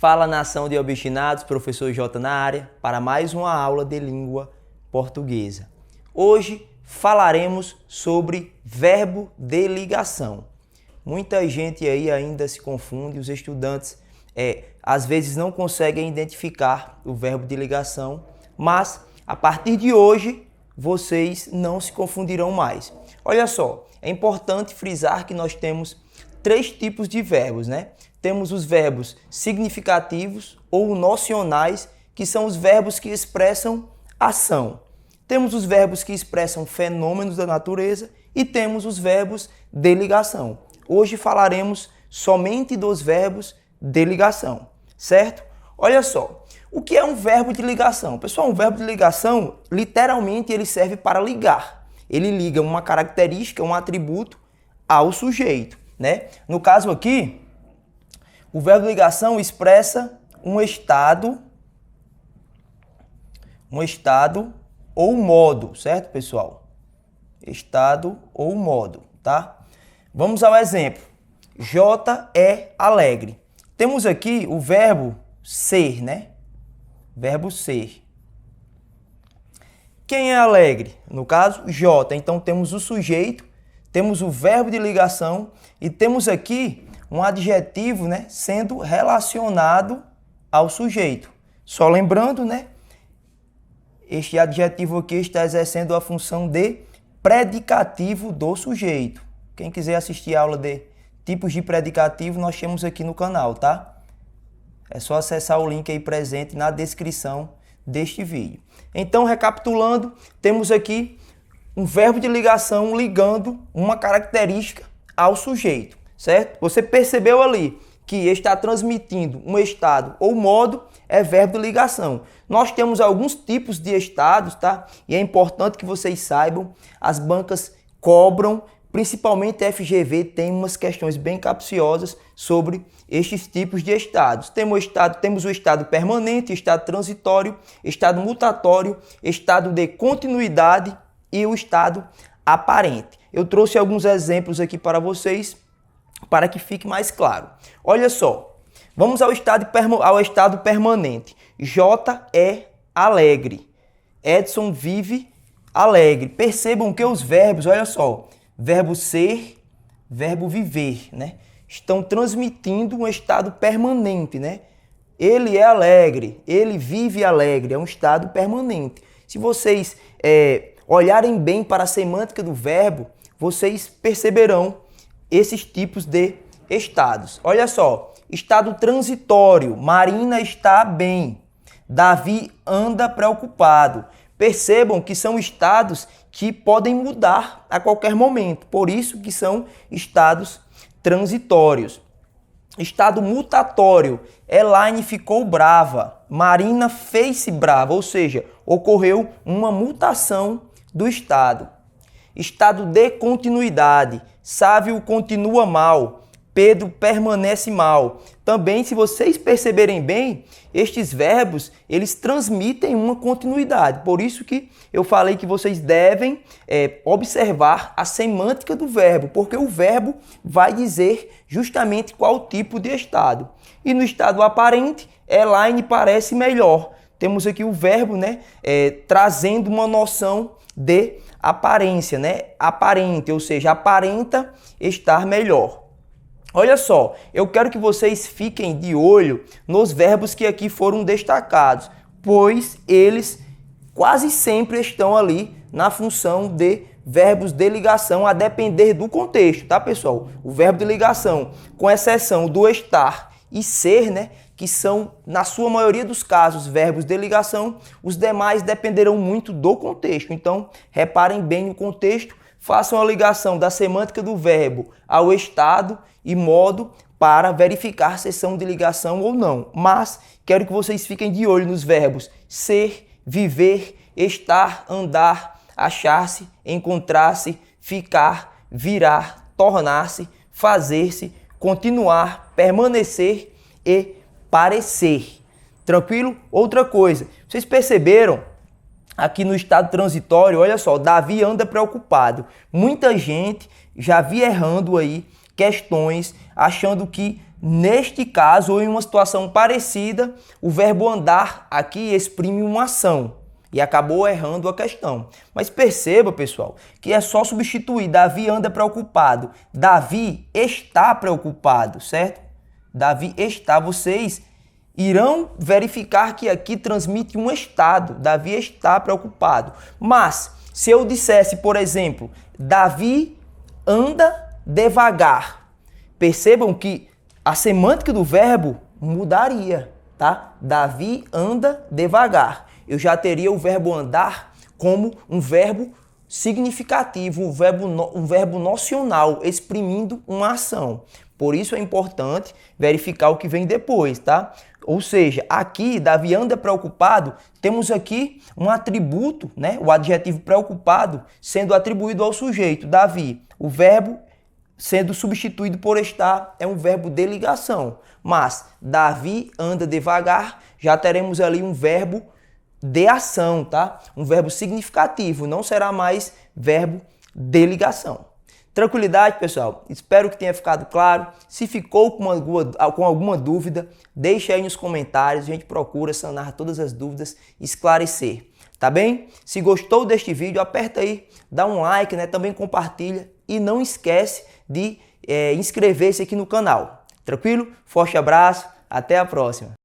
Fala, nação de obstinados, professor J na área, para mais uma aula de língua portuguesa. Hoje falaremos sobre verbo de ligação. Muita gente aí ainda se confunde, os estudantes às vezes não conseguem identificar o verbo de ligação, mas a partir de hoje vocês não se confundirão mais. Olha só, é importante frisar que nós temos três tipos de verbos, né? Temos os verbos significativos ou nocionais, que são os verbos que expressam ação. Temos os verbos que expressam fenômenos da natureza e temos os verbos de ligação. Hoje falaremos somente dos verbos de ligação, certo? Olha só, o que é um verbo de ligação? Pessoal, um verbo de ligação, literalmente, ele serve para ligar. Ele liga uma característica, um atributo ao sujeito, né? No caso aqui, o verbo de ligação expressa um estado ou modo, certo, pessoal? Estado ou modo, tá? Vamos ao exemplo. J é alegre. Temos aqui o verbo ser, né? Verbo ser. Quem é alegre? No caso, J. Então temos o sujeito, temos o verbo de ligação e temos aqui um adjetivo, né, sendo relacionado ao sujeito. Só lembrando, né, este adjetivo aqui está exercendo a função de predicativo do sujeito. Quem quiser assistir a aula de tipos de predicativo, nós temos aqui no canal, tá? É só acessar o link aí presente na descrição deste vídeo. Então, recapitulando, temos aqui um verbo de ligação ligando uma característica ao sujeito, certo? Você percebeu ali que está transmitindo um estado ou modo, é verbo de ligação. Nós temos alguns tipos de estados, tá? E é importante que vocês saibam, as bancas cobram, principalmente a FGV tem umas questões bem capciosas sobre estes tipos de estados. Temos o estado permanente, estado transitório, estado mutatório, estado de continuidade e o estado aparente. Eu trouxe alguns exemplos aqui para vocês, para que fique mais claro. Olha só, vamos ao estado permanente. J é alegre. Edson vive alegre. Percebam que os verbos, olha só, verbo ser, verbo viver, né? Estão transmitindo um estado permanente, né? Ele é alegre, ele vive alegre, é um estado permanente. Se vocês olharem bem para a semântica do verbo, vocês perceberão esses tipos de estados. Olha só, estado transitório, Marina está bem, Davi anda preocupado. Percebam que são estados que podem mudar a qualquer momento, por isso que são estados transitórios. Estado mutatório, Elaine ficou brava, Marina fez-se brava, ou seja, ocorreu uma mutação do estado. Estado de continuidade, Sávio continua mal, Pedro permanece mal. Também, se vocês perceberem bem, estes verbos, eles transmitem uma continuidade. Por isso que eu falei que vocês devem observar a semântica do verbo, porque o verbo vai dizer justamente qual tipo de estado. E no estado aparente, Elaine parece melhor. Temos aqui o verbo, né, trazendo uma noção de aparência, né? Aparente, ou seja, aparenta estar melhor. Olha só, eu quero que vocês fiquem de olho nos verbos que aqui foram destacados, pois eles quase sempre estão ali na função de verbos de ligação, a depender do contexto, tá, pessoal? O verbo de ligação, com exceção do estar e ser, né, que são, na sua maioria dos casos, verbos de ligação, os demais dependerão muito do contexto. Então, reparem bem no contexto, façam a ligação da semântica do verbo ao estado e modo para verificar se são de ligação ou não. Mas quero que vocês fiquem de olho nos verbos ser, viver, estar, andar, achar-se, encontrar-se, ficar, virar, tornar-se, fazer-se, continuar, permanecer e parecer. Tranquilo? Outra coisa, vocês perceberam aqui no estado transitório, olha só, Davi anda preocupado. Muita gente já vi errando aí questões, achando que Neste caso, ou em uma situação parecida, o verbo andar aqui exprime uma ação e acabou errando a questão. Mas perceba, pessoal, que é só substituir Davi anda preocupado. Davi está preocupado, certo? Davi está. Vocês irão verificar que aqui transmite um estado. Davi está preocupado. Mas, se eu dissesse, por exemplo, Davi anda devagar, percebam que a semântica do verbo mudaria, tá? Davi anda devagar. Eu já teria o verbo andar como um verbo significativo, um verbo nocional, exprimindo uma ação. Por isso é importante verificar o que vem depois, tá? Ou seja, aqui, Davi anda preocupado, temos aqui um atributo, né? O adjetivo preocupado sendo atribuído ao sujeito, Davi. O verbo sendo substituído por estar é um verbo de ligação. Mas Davi anda devagar, já teremos ali um verbo de ação, tá? Um verbo significativo, não será mais verbo de ligação. Tranquilidade, pessoal? Espero que tenha ficado claro. Se ficou com alguma dúvida, deixe aí nos comentários. A gente procura sanar todas as dúvidas e esclarecer, tá bem? Se gostou deste vídeo, aperta aí, dá um like, né? Também compartilha e não esquece de inscrever-se aqui no canal. Tranquilo? Forte abraço, até a próxima!